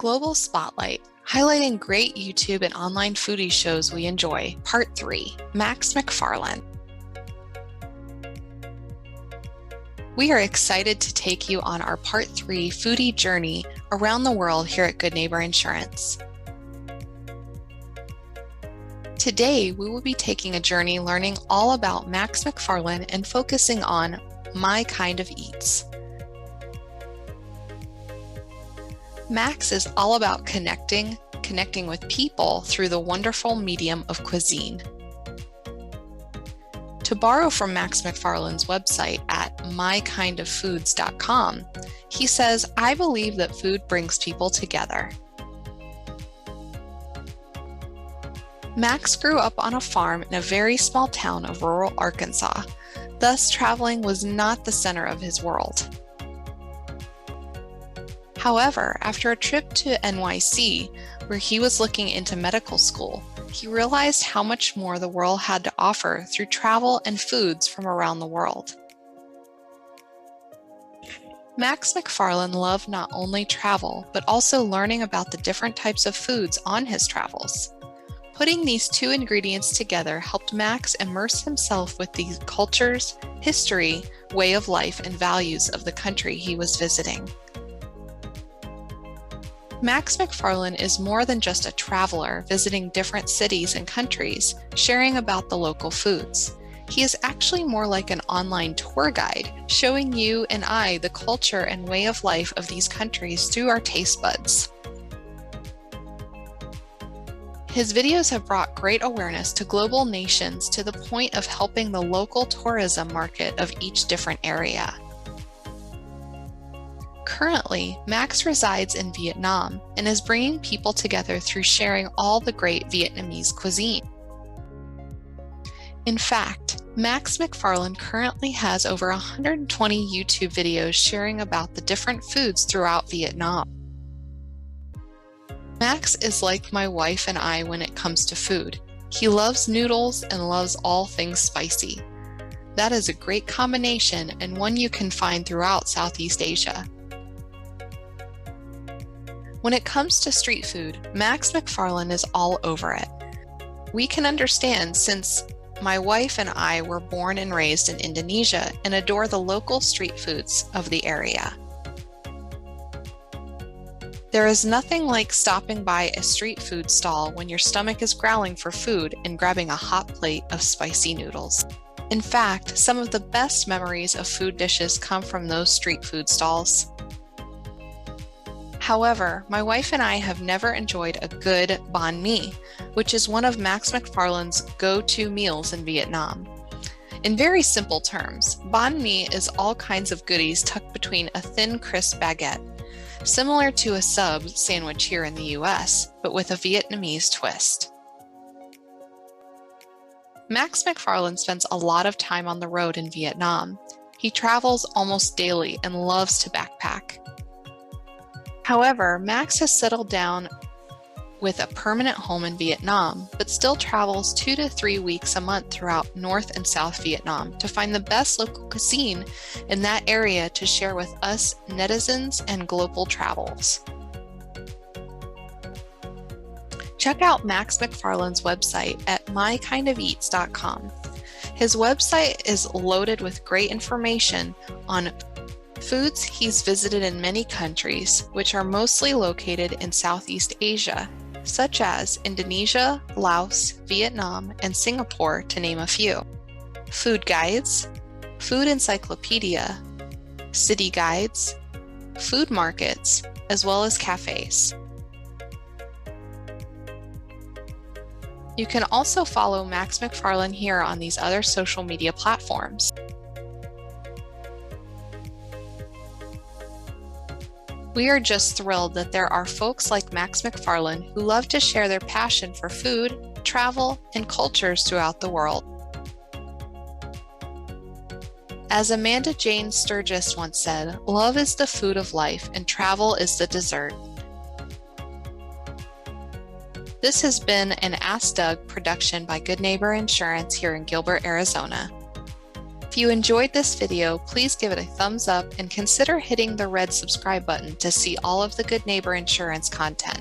Global Spotlight, highlighting great YouTube and online foodie shows we enjoy, Part 3, Max McFarlin. We are excited to take you on our Part 3 foodie journey around the world here at Good Neighbor Insurance. Today, we will be taking a journey learning all about Max McFarlin and focusing on My Kind of Eats. Max is all about connecting with people through the wonderful medium of cuisine. To borrow from Max McFarlin's website at mykindoffoods.com, he says, "I believe that food brings people together." Max grew up on a farm in a very small town of rural Arkansas, thus traveling was not the center of his world. However, after a trip to NYC, where he was looking into medical school, he realized how much more the world had to offer through travel and foods from around the world. Max McFarlin loved not only travel, but also learning about the different types of foods on his travels. Putting these two ingredients together helped Max immerse himself with the cultures, history, way of life, and values of the country he was visiting. Max McFarlin is more than just a traveler visiting different cities and countries, sharing about the local foods. He is actually more like an online tour guide, showing you and I the culture and way of life of these countries through our taste buds. His videos have brought great awareness to global nations to the point of helping the local tourism market of each different area. Currently, Max resides in Vietnam and is bringing people together through sharing all the great Vietnamese cuisine. In fact, Max McFarlin currently has over 120 YouTube videos sharing about the different foods throughout Vietnam. Max is like my wife and I when it comes to food. He loves noodles and loves all things spicy. That is a great combination and one you can find throughout Southeast Asia. When it comes to street food, Max McFarlin is all over it. We can understand since my wife and I were born and raised in Indonesia and adore the local street foods of the area. There is nothing like stopping by a street food stall when your stomach is growling for food and grabbing a hot plate of spicy noodles. In fact, some of the best memories of food dishes come from those street food stalls. However, my wife and I have never enjoyed a good banh mi, which is one of Max McFarlin's go-to meals in Vietnam. In very simple terms, banh mi is all kinds of goodies tucked between a thin, crisp baguette, similar to a sub sandwich here in the US, but with a Vietnamese twist. Max McFarlin spends a lot of time on the road in Vietnam. He travels almost daily and loves to backpack. However, Max has settled down with a permanent home in Vietnam, but still travels 2 to 3 weeks a month throughout North and South Vietnam to find the best local cuisine in that area to share with us netizens and global travels. Check out Max McFarlin's website at mykindoffeats.com. His website is loaded with great information on foods he's visited in many countries, which are mostly located in Southeast Asia, such as Indonesia, Laos, Vietnam, and Singapore, to name a few. Food guides, food encyclopedia, city guides, food markets, as well as cafes. You can also follow Max McFarlin here on these other social media platforms. We are just thrilled that there are folks like Max McFarlin who love to share their passion for food, travel, and cultures throughout the world. As Amanda Jane Sturgis once said, "Love is the food of life and travel is the dessert." This has been an Ask Doug production by Good Neighbor Insurance here in Gilbert, Arizona. If you enjoyed this video, please give it a thumbs up and consider hitting the red subscribe button to see all of the Good Neighbor Insurance content.